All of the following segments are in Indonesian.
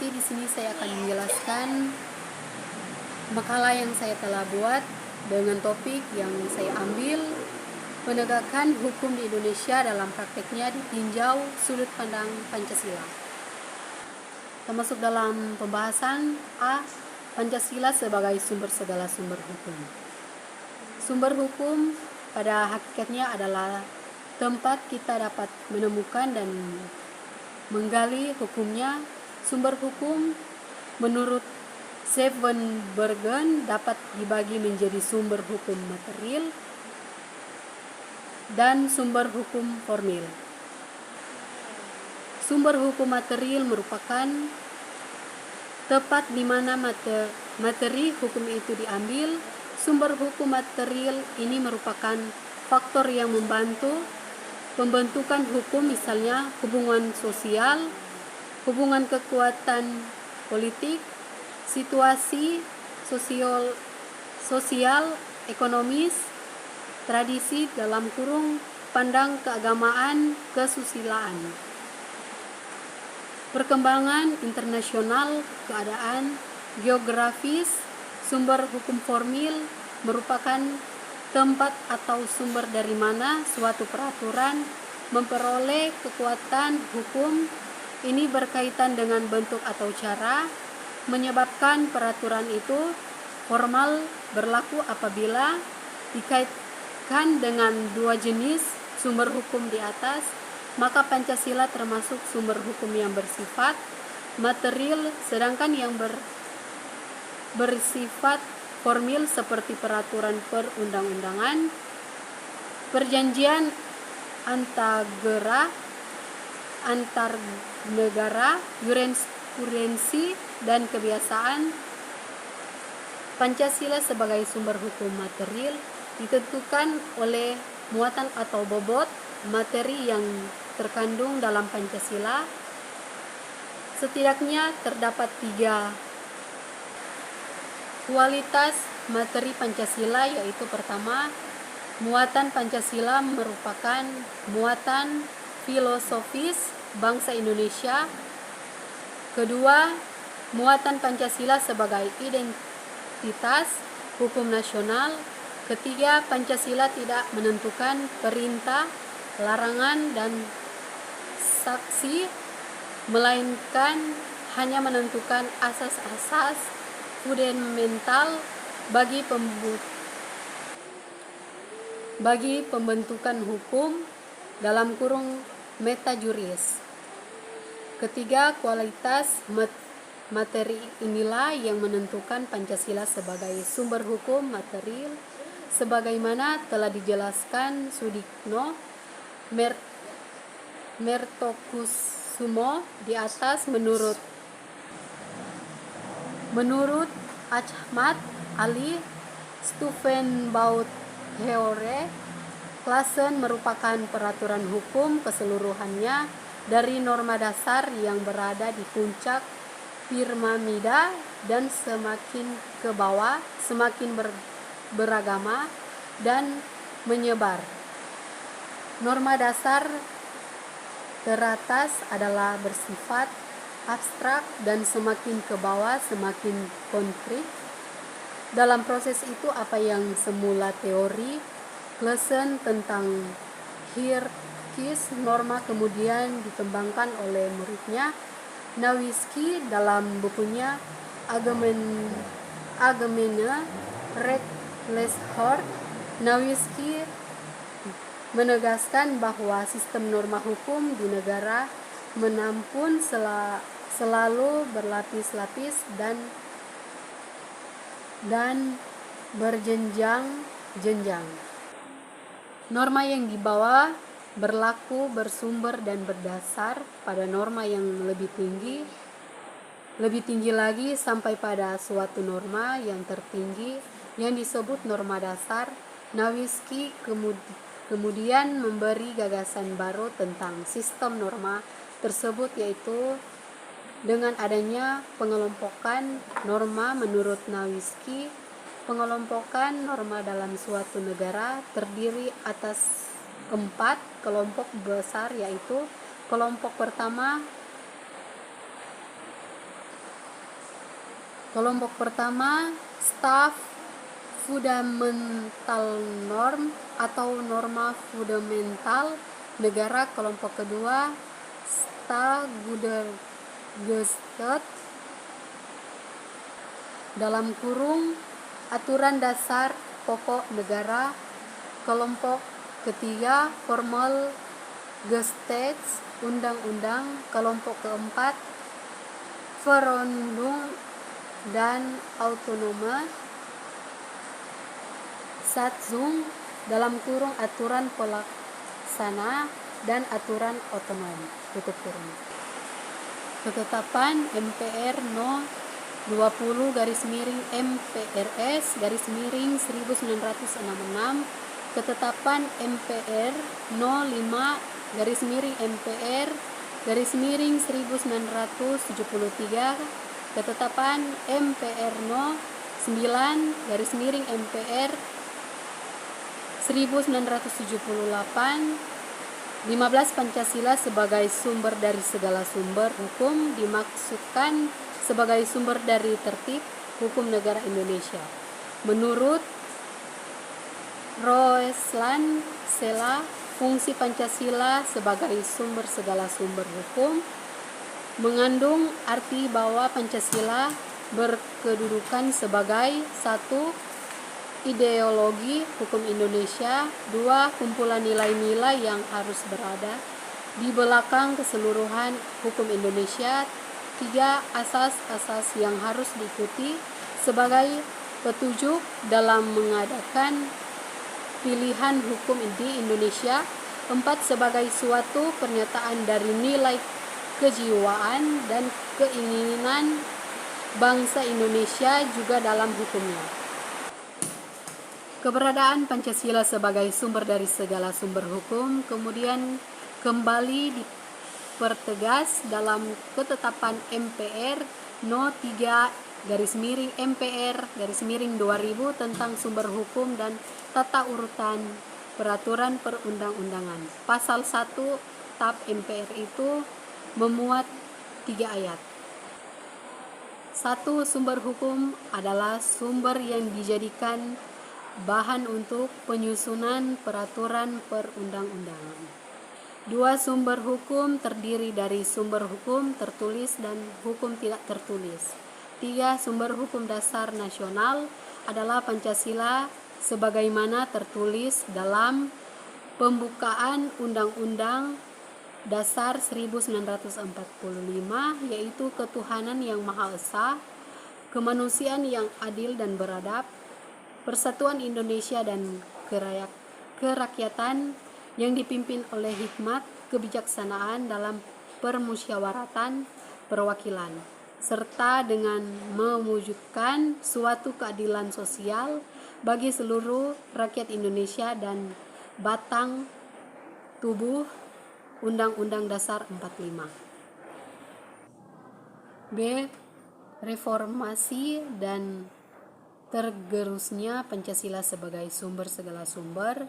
kasih, di sini saya akan menjelaskan makalah yang saya telah buat dengan topik yang saya ambil, penegakan hukum di Indonesia dalam prakteknya ditinjau sudut pandang Pancasila. Termasuk dalam pembahasan A. Pancasila sebagai sumber segala sumber hukum. Sumber hukum pada hakikatnya adalah tempat kita dapat menemukan dan menggali hukumnya. Sumber hukum menurut Zevenbergen dapat dibagi menjadi sumber hukum material dan sumber hukum formil. Sumber hukum material merupakan tempat di mana materi hukum itu diambil. Sumber hukum material ini merupakan faktor yang membantu pembentukan hukum, misalnya hubungan sosial, hubungan kekuatan politik, situasi sosial, ekonomis, tradisi dalam kurung pandang keagamaan, kesusilaan, perkembangan internasional, keadaan geografis. Sumber hukum formil merupakan tempat atau sumber dari mana suatu peraturan memperoleh kekuatan hukum. Ini berkaitan dengan bentuk atau cara menyebabkan peraturan itu formal berlaku. Apabila dikaitkan dengan dua jenis sumber hukum di atas, maka Pancasila termasuk sumber hukum yang bersifat material, sedangkan yang bersifat formil seperti peraturan perundang-undangan, perjanjian antar negara, jurisprudensi, dan kebiasaan. Pancasila sebagai sumber hukum material ditentukan oleh muatan atau bobot materi yang terkandung dalam Pancasila. Setidaknya terdapat 3 kualitas materi Pancasila, yaitu pertama, muatan Pancasila merupakan muatan filosofis bangsa Indonesia. Kedua, muatan Pancasila sebagai identitas hukum nasional. Ketiga, Pancasila tidak menentukan perintah, larangan, dan sanksi, melainkan hanya menentukan asas-asas fundamental bagi pembentukan hukum dalam kurung meta juris. Ketiga, kualitas materi inilah yang menentukan Pancasila sebagai sumber hukum material, sebagaimana telah dijelaskan Sudikno Mertokusumo di atas. Menurut Ahmad Ali Stuffenbautheorie, klasen merupakan peraturan hukum keseluruhannya dari norma dasar yang berada di puncak piramida dan semakin ke bawah semakin beragama dan menyebar. Norma dasar teratas adalah bersifat abstrak dan semakin ke bawah semakin konkret. Dalam proses itu, apa yang semula teori Clausen tentang hierarkis norma kemudian dikembangkan oleh muridnya Nowitzki dalam bukunya Allgemeine Rechtsordnung. Nowitzki menegaskan bahwa sistem norma hukum di negara menampun selalu berlapis-lapis dan berjenjang-jenjang. Norma yang dibawa berlaku, bersumber, dan berdasar pada norma yang lebih tinggi lagi sampai pada suatu norma yang tertinggi yang disebut norma dasar. Nowitzki kemudian memberi gagasan baru tentang sistem norma tersebut, yaitu dengan adanya pengelompokan norma. Menurut Nowitzki, pengelompokan norma dalam suatu negara terdiri atas 4 kelompok besar, yaitu kelompok pertama Kelompok pertama, Staff Fundamental Norm atau norma fundamental negara. Kelompok kedua, Staatsgesetz dalam kurung aturan dasar pokok negara. Kelompok ketiga, Formal Gesetz undang-undang. Kelompok keempat, Verordnung dan Autonome Satzung dalam kurung aturan pelaksana dan aturan otonom tutup kurung. Ketetapan MPR No 20/MPRS/1966. Ketetapan MPR No 5/MPR/1973. Ketetapan MPR No 9/MPR 1978. 15. Pancasila sebagai sumber dari segala sumber hukum dimaksudkan sebagai sumber dari tertib hukum negara Indonesia. Menurut Roeslan Sela, fungsi Pancasila sebagai sumber segala sumber hukum mengandung arti bahwa Pancasila berkedudukan sebagai 1. Ideologi hukum Indonesia, 2. Kumpulan nilai-nilai yang harus berada di belakang keseluruhan hukum Indonesia, 3. Asas-asas yang harus diikuti sebagai petunjuk dalam mengadakan pilihan hukum di Indonesia, 4. Sebagai suatu pernyataan dari nilai kejiwaan dan keinginan bangsa Indonesia juga dalam hukumnya. Keberadaan Pancasila sebagai sumber dari segala sumber hukum kemudian kembali dipertegas dalam ketetapan MPR No 3/MPR/2000 tentang sumber hukum dan tata urutan peraturan perundang-undangan. Pasal 1 TAP MPR itu memuat 3 ayat. 1. Sumber hukum adalah sumber yang dijadikan bahan untuk penyusunan peraturan perundang-undangan. 2. Sumber hukum terdiri dari sumber hukum tertulis dan hukum tidak tertulis. 3. Sumber hukum dasar nasional adalah Pancasila sebagaimana tertulis dalam pembukaan Undang-Undang Dasar 1945, yaitu ketuhanan yang Maha Esa, kemanusiaan yang adil dan beradab, persatuan Indonesia dan kerakyatan yang dipimpin oleh hikmat kebijaksanaan dalam permusyawaratan perwakilan, serta dengan mewujudkan suatu keadilan sosial bagi seluruh rakyat Indonesia dan batang tubuh Undang-Undang Dasar 45. B. Reformasi dan tergerusnya Pancasila sebagai sumber segala sumber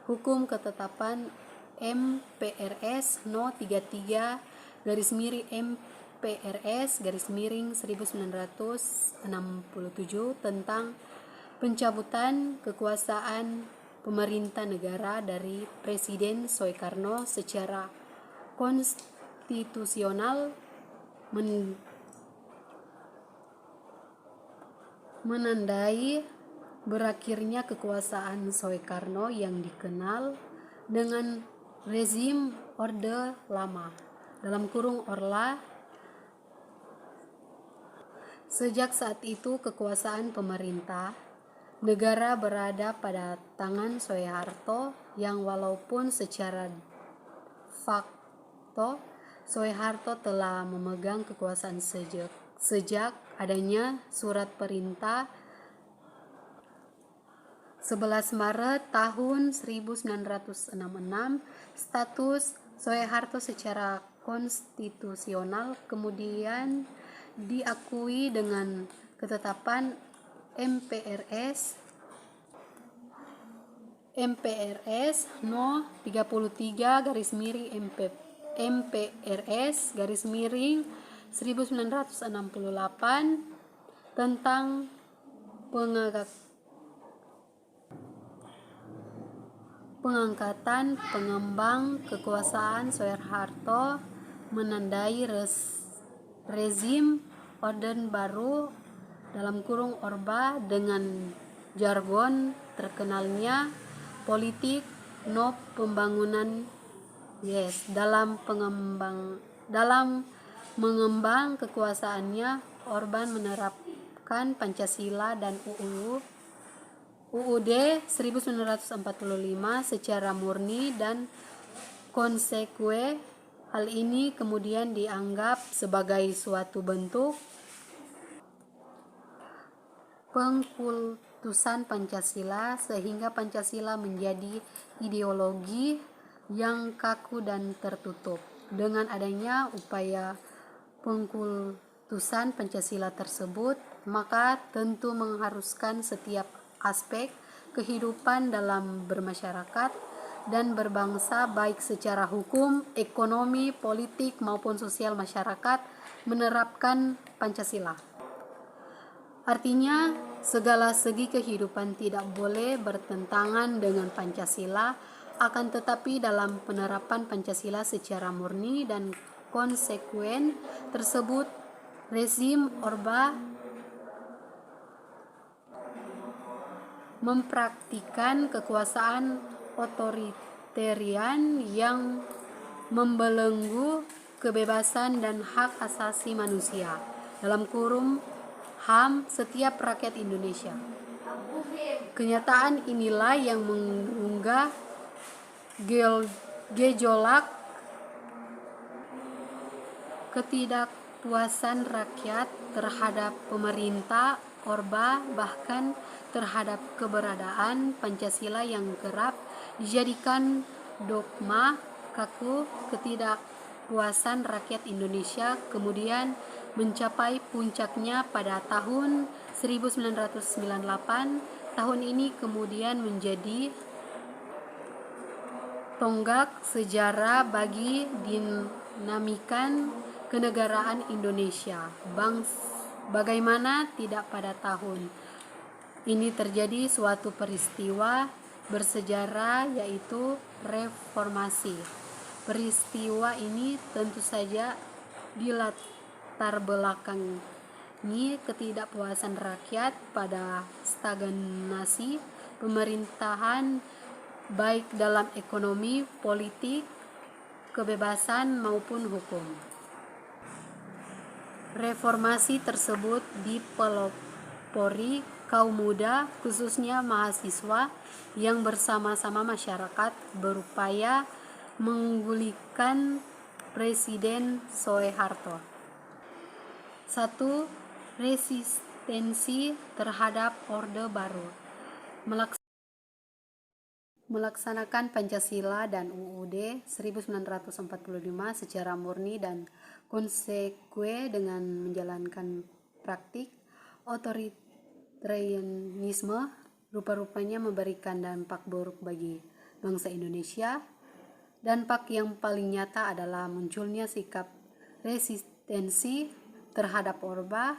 hukum. Ketetapan MPRS No 33/MPRS/1967 tentang pencabutan kekuasaan pemerintah negara dari Presiden Soekarno secara konstitusional menandai berakhirnya kekuasaan Soekarno yang dikenal dengan rezim Orde Lama dalam kurung Orla. Sejak saat itu kekuasaan pemerintah negara berada pada tangan Soeharto yang walaupun secara fakto Soeharto telah memegang kekuasaan sejak adanya surat perintah 11 Maret tahun 1966, status Soeharto secara konstitusional kemudian diakui dengan ketetapan MPRS No 33/MPRS/1968 tentang pengangkatan pengembang kekuasaan Soeharto menandai rezim Orden Baru (Orba) dengan jargon terkenalnya politik no pembangunan dalam mengembang kekuasaannya. Orban menerapkan Pancasila dan UUD 1945 secara murni dan konsekuen. Hal ini kemudian dianggap sebagai suatu bentuk pengkultusan Pancasila, sehingga Pancasila menjadi ideologi yang kaku dan tertutup. Dengan adanya upaya pengkultusan Pancasila tersebut, maka tentu mengharuskan setiap aspek kehidupan dalam bermasyarakat dan berbangsa, baik secara hukum, ekonomi, politik maupun sosial masyarakat, menerapkan Pancasila. Artinya, segala segi kehidupan tidak boleh bertentangan dengan Pancasila, akan tetapi dalam penerapan Pancasila secara murni dan konsekuen tersebut, rezim Orba mempraktikkan kekuasaan otoritarian yang membelenggu kebebasan dan hak asasi manusia (HAM) setiap rakyat Indonesia. Kenyataan inilah yang mengunggah gejolak ketidakpuasan rakyat terhadap pemerintah Orba, bahkan terhadap keberadaan Pancasila yang kerap dijadikan dogma kaku. Ketidakpuasan rakyat Indonesia kemudian mencapai puncaknya pada tahun 1998. Tahun ini kemudian menjadi tonggak sejarah bagi dinamikan kenegaraan Indonesia. Bagaimana tidak pada tahun ini terjadi suatu peristiwa bersejarah, yaitu reformasi. Peristiwa ini tentu saja dilatar belakangi ketidakpuasan rakyat pada stagnasi pemerintahan, baik dalam ekonomi, politik, kebebasan maupun hukum. Reformasi tersebut dipelopori kaum muda, khususnya mahasiswa, yang bersama-sama masyarakat berupaya menggulingkan Presiden Soeharto. 1. Resistensi terhadap Orde Baru. Melaksanakan Pancasila dan UUD 1945 secara murni dan konsekuen dengan menjalankan praktik otoritarianisme rupa-rupanya memberikan dampak buruk bagi bangsa Indonesia. Dampak yang paling nyata adalah munculnya sikap resistensi terhadap Orba.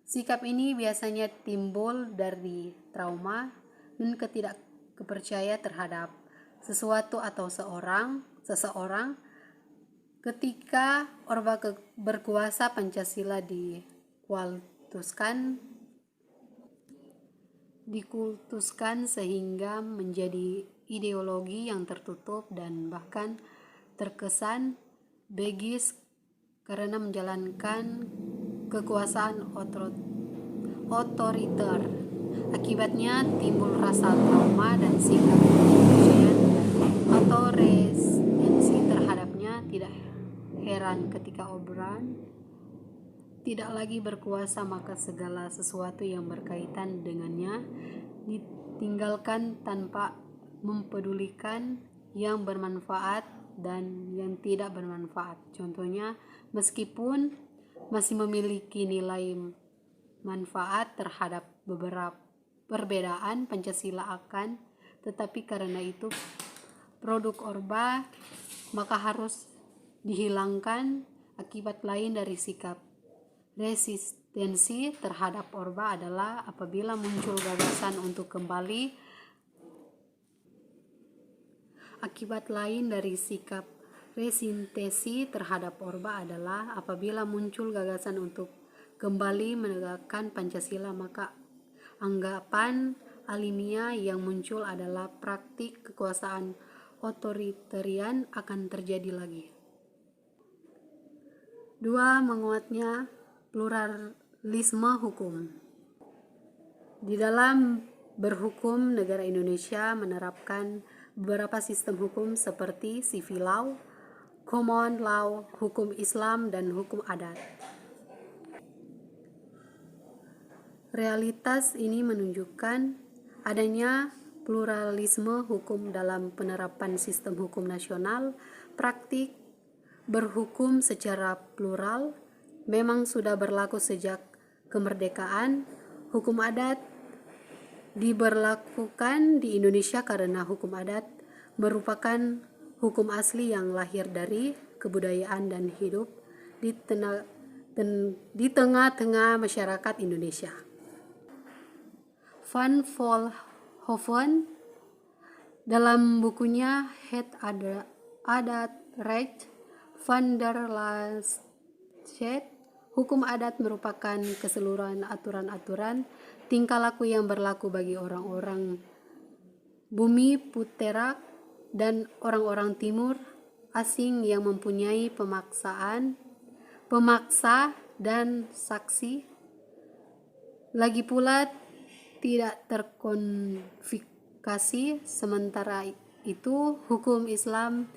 Sikap ini biasanya timbul dari trauma dan ketidakpercaya terhadap sesuatu atau seseorang. Ketika Orba berkuasa, Pancasila dikultuskan sehingga menjadi ideologi yang tertutup dan bahkan terkesan begis karena menjalankan kekuasaan otoriter. Akibatnya timbul rasa trauma dan sikap kepercayaan atau resistensi terhadapnya. Tidak heran ketika Orba tidak lagi berkuasa, maka segala sesuatu yang berkaitan dengannya ditinggalkan tanpa mempedulikan yang bermanfaat dan yang tidak bermanfaat. Contohnya, meskipun masih memiliki nilai manfaat terhadap beberapa perbedaan Pancasila akan tetapi karena itu produk Orba maka harus dihilangkan. Akibat lain dari sikap resistensi resistensi terhadap orba adalah apabila muncul gagasan untuk kembali. Akibat lain dari sikap resistensi terhadap orba adalah apabila muncul gagasan untuk kembali menegakkan Pancasila, maka anggapan alamiah yang muncul adalah praktik kekuasaan otoritarian akan terjadi lagi. 2. Menguatnya pluralisme hukum. Di dalam berhukum, negara Indonesia menerapkan beberapa sistem hukum seperti civil law, common law, hukum Islam, dan hukum adat. Realitas ini menunjukkan adanya pluralisme hukum dalam penerapan sistem hukum nasional. Praktik berhukum secara plural memang sudah berlaku sejak kemerdekaan. Hukum adat diberlakukan di Indonesia karena hukum adat merupakan hukum asli yang lahir dari kebudayaan dan hidup di tengah-tengah masyarakat Indonesia. Van Vollenhoven dalam bukunya Het Adatrecht van der Landschap, hukum adat merupakan keseluruhan aturan-aturan tingkah laku yang berlaku bagi orang-orang bumi puterak dan orang-orang timur asing yang mempunyai pemaksa dan saksi. Lagi pula tidak terkodifikasi. Sementara itu, hukum Islam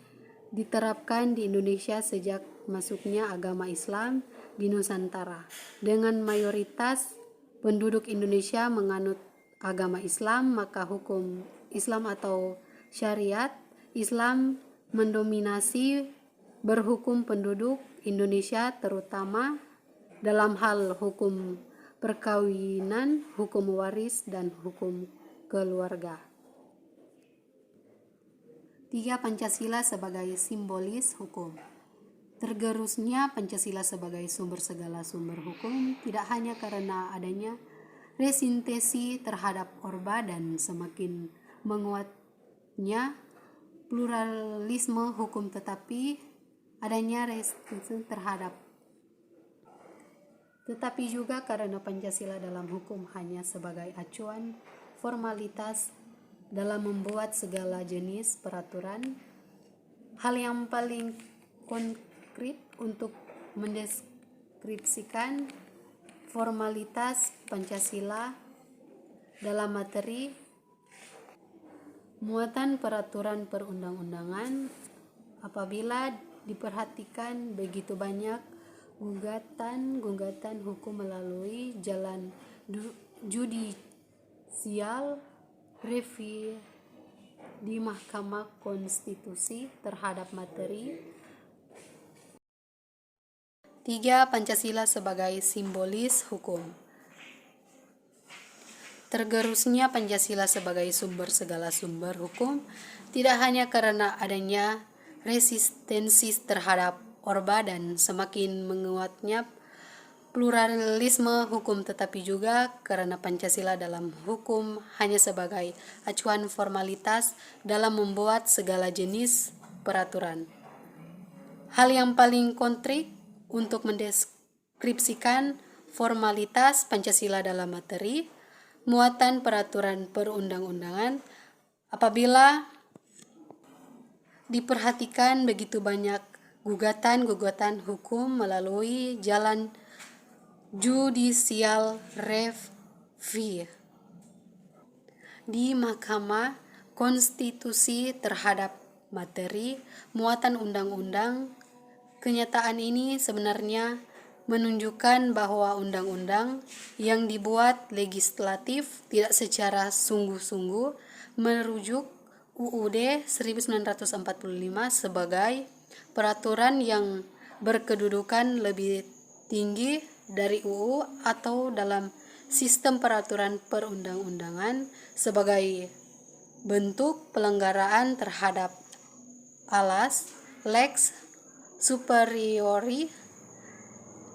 diterapkan di Indonesia sejak masuknya agama Islam di Nusantara. Dengan mayoritas penduduk Indonesia menganut agama Islam, maka hukum Islam atau syariat Islam mendominasi berhukum penduduk Indonesia, terutama dalam hal hukum perkawinan, hukum waris, dan hukum keluarga. 3. Pancasila sebagai simbolis hukum. Tergerusnya Pancasila sebagai sumber segala sumber hukum tidak hanya karena adanya resistensi terhadap orba dan semakin menguatnya pluralisme hukum, tetapi adanya resistensi tetapi juga karena Pancasila dalam hukum hanya sebagai acuan formalitas dalam membuat segala jenis peraturan. Hal yang paling konkret untuk mendeskripsikan formalitas Pancasila dalam materi muatan peraturan perundang-undangan. Apabila diperhatikan begitu banyak gugatan hukum melalui jalan judicial review di Mahkamah Konstitusi terhadap materi. 3. Pancasila sebagai simbolis hukum. Tergerusnya Pancasila sebagai sumber segala sumber hukum tidak hanya karena adanya resistensi terhadap orba dan semakin menguatnya pluralisme hukum, tetapi juga karena Pancasila dalam hukum hanya sebagai acuan formalitas dalam membuat segala jenis peraturan. Hal yang paling konkret untuk mendeskripsikan formalitas Pancasila dalam materi muatan peraturan perundang-undangan. Apabila diperhatikan begitu banyak gugatan hukum melalui jalan judicial review di Mahkamah Konstitusi terhadap materi muatan undang-undang. Kenyataan ini sebenarnya menunjukkan bahwa undang-undang yang dibuat legislatif tidak secara sungguh-sungguh merujuk UUD 1945 sebagai peraturan yang berkedudukan lebih tinggi dari UU atau dalam sistem peraturan perundang-undangan sebagai bentuk pelanggaran terhadap alas lex superiori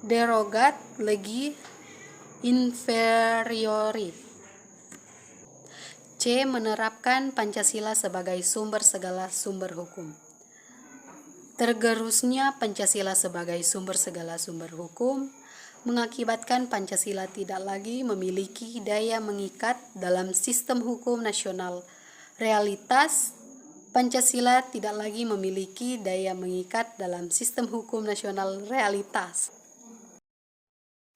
derogat legi inferiori. C. Menerapkan Pancasila sebagai sumber segala sumber hukum. Tergerusnya Pancasila sebagai sumber segala sumber hukum mengakibatkan Pancasila tidak lagi memiliki daya mengikat dalam sistem hukum nasional. Realitas, Pancasila tidak lagi memiliki daya mengikat dalam sistem hukum nasional.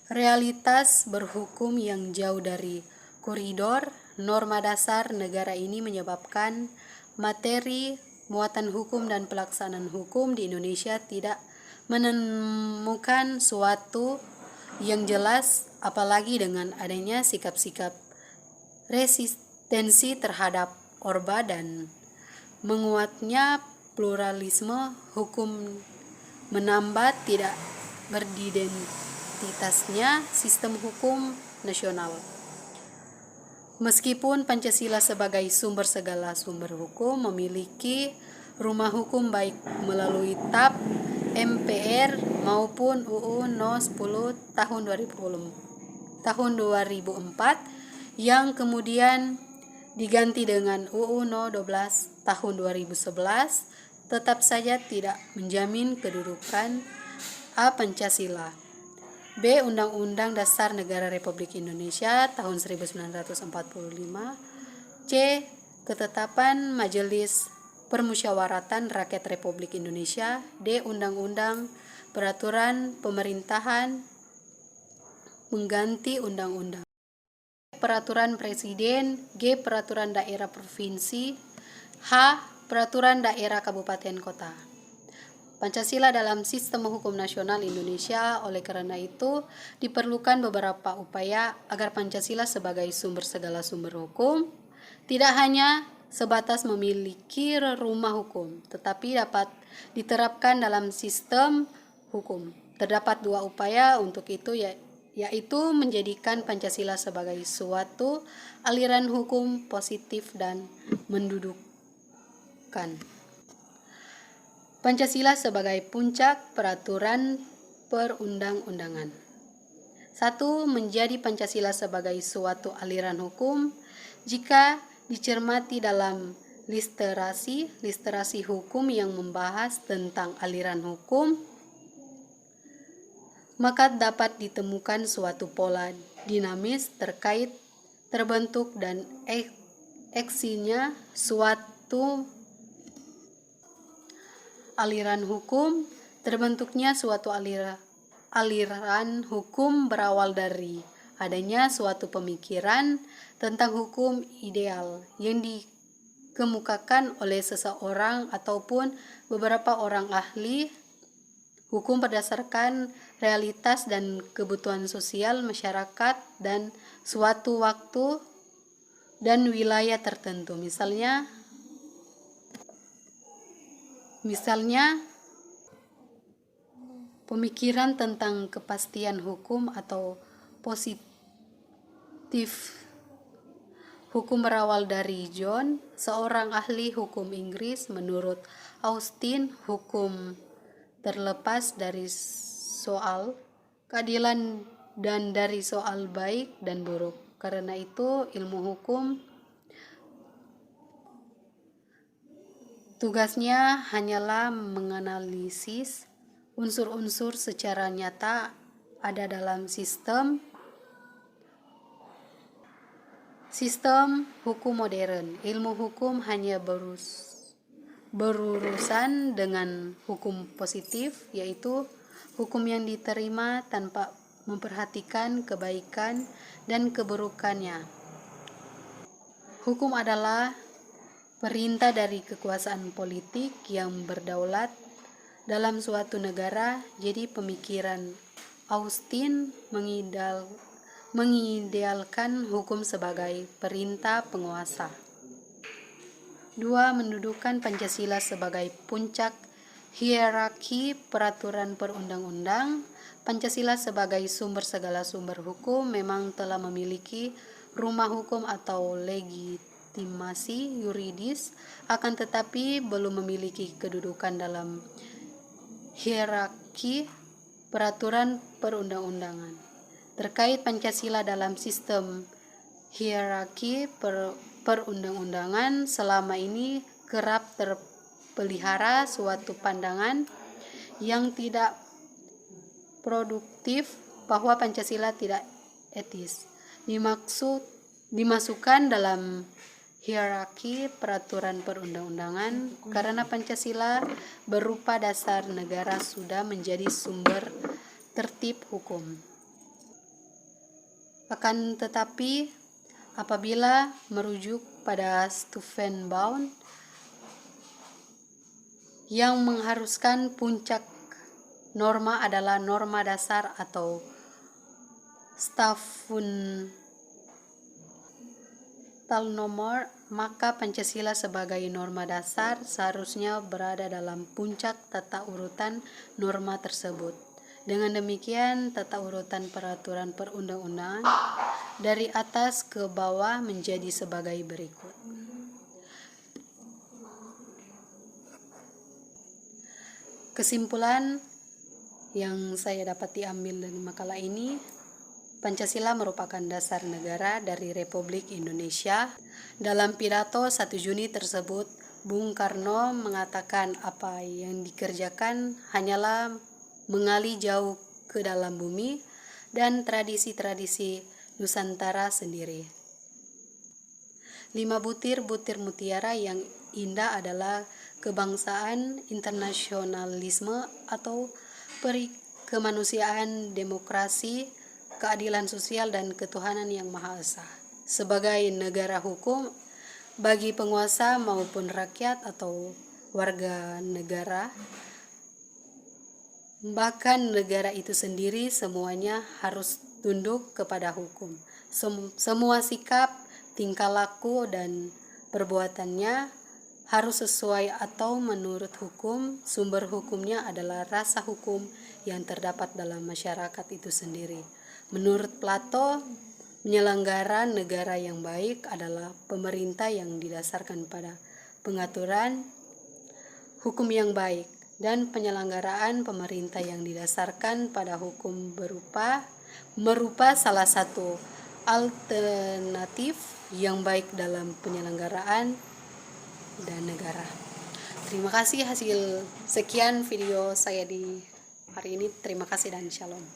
Realitas berhukum yang jauh dari koridor norma dasar negara ini menyebabkan materi, muatan hukum dan pelaksanaan hukum di Indonesia tidak menemukan suatu yang jelas, apalagi dengan adanya sikap-sikap resistensi terhadap Orba dan menguatnya pluralisme hukum menambah tidak berdidentitasnya sistem hukum nasional. Meskipun Pancasila sebagai sumber segala sumber hukum memiliki rumah hukum baik melalui TAP, MPR maupun UU No 10 tahun 2004 yang kemudian diganti dengan UU No 12 tahun 2011, tetap saja tidak menjamin kedudukan A. Pancasila, B. Undang-Undang Dasar Negara Republik Indonesia tahun 1945, C. Ketetapan Majelis Permusyawaratan Rakyat Republik Indonesia, D. Undang-Undang Peraturan Pemerintahan mengganti undang-undang, Peraturan Presiden, G. Peraturan Daerah Provinsi, H. Peraturan Daerah Kabupaten Kota. Pancasila dalam sistem hukum nasional Indonesia. Oleh karena itu, diperlukan beberapa upaya agar Pancasila sebagai sumber segala sumber hukum tidak hanya sebatas memiliki rumah hukum, tetapi dapat diterapkan dalam sistem hukum. Terdapat dua upaya untuk itu, yaitu menjadikan Pancasila sebagai suatu aliran hukum positif dan mendudukkan Pancasila sebagai puncak peraturan perundang-undangan. 1. Menjadi Pancasila sebagai suatu aliran hukum jika dicermati dalam literasi hukum yang membahas tentang aliran hukum, maka dapat ditemukan suatu pola dinamis terkait terbentuk dan eksinya suatu aliran hukum. Terbentuknya suatu aliran hukum berawal dari adanya suatu pemikiran tentang hukum ideal yang dikemukakan oleh seseorang ataupun beberapa orang ahli hukum berdasarkan realitas dan kebutuhan sosial masyarakat dan suatu waktu dan wilayah tertentu. Misalnya pemikiran tentang kepastian hukum atau positif hukum berawal dari John, seorang ahli hukum Inggris. Menurut Austin, hukum terlepas dari soal keadilan dan dari soal baik dan buruk. Karena itu, ilmu hukum tugasnya hanyalah menganalisis unsur-unsur secara nyata ada dalam sistem hukum modern. Ilmu hukum hanya berurusan dengan hukum positif, yaitu hukum yang diterima tanpa memperhatikan kebaikan dan keburukannya. Hukum adalah perintah dari kekuasaan politik yang berdaulat dalam suatu negara. Jadi pemikiran Austin mengidealkan hukum sebagai perintah penguasa. 2. Mendudukan Pancasila sebagai puncak hierarki peraturan perundang-undang. Pancasila sebagai sumber segala sumber hukum memang telah memiliki rumah hukum atau legitimasi yuridis, akan tetapi belum memiliki kedudukan dalam hierarki peraturan perundang-undangan. terkait Pancasila dalam sistem hierarki perundang-undangan, selama ini kerap terpelihara suatu pandangan yang tidak produktif bahwa Pancasila tidak etis. Dimasukkan dalam hierarki peraturan perundang-undangan karena Pancasila berupa dasar negara sudah menjadi sumber tertib hukum. Akan tetapi, apabila merujuk pada Stufenbaum yang mengharuskan puncak norma adalah norma dasar atau Staatsfundamentalnormen, maka Pancasila sebagai norma dasar seharusnya berada dalam puncak tata urutan norma tersebut. Dengan demikian, tata urutan peraturan perundang-undangan dari atas ke bawah menjadi sebagai berikut. Kesimpulan yang saya dapat diambil dari makalah ini, Pancasila merupakan dasar negara dari Republik Indonesia. Dalam pidato 1 Juni tersebut, Bung Karno mengatakan apa yang dikerjakan hanyalah mengali jauh ke dalam bumi dan tradisi-tradisi Nusantara sendiri. 5 butir-butir mutiara yang indah adalah kebangsaan, internasionalisme atau kemanusiaan, demokrasi, keadilan sosial, dan ketuhanan yang Maha Esa. Sebagai negara hukum, bagi penguasa maupun rakyat atau warga negara, bahkan negara itu sendiri, semuanya harus tunduk kepada hukum. Semua sikap, tingkah laku, dan perbuatannya harus sesuai atau menurut hukum. Sumber hukumnya adalah rasa hukum yang terdapat dalam masyarakat itu sendiri. Menurut Plato, penyelenggara negara yang baik adalah pemerintah yang didasarkan pada pengaturan hukum yang baik, dan penyelenggaraan pemerintah yang didasarkan pada hukum merupa salah satu alternatif yang baik dalam penyelenggaraan dan negara. Terima kasih hasil sekian video saya di hari ini. Terima kasih dan shalom.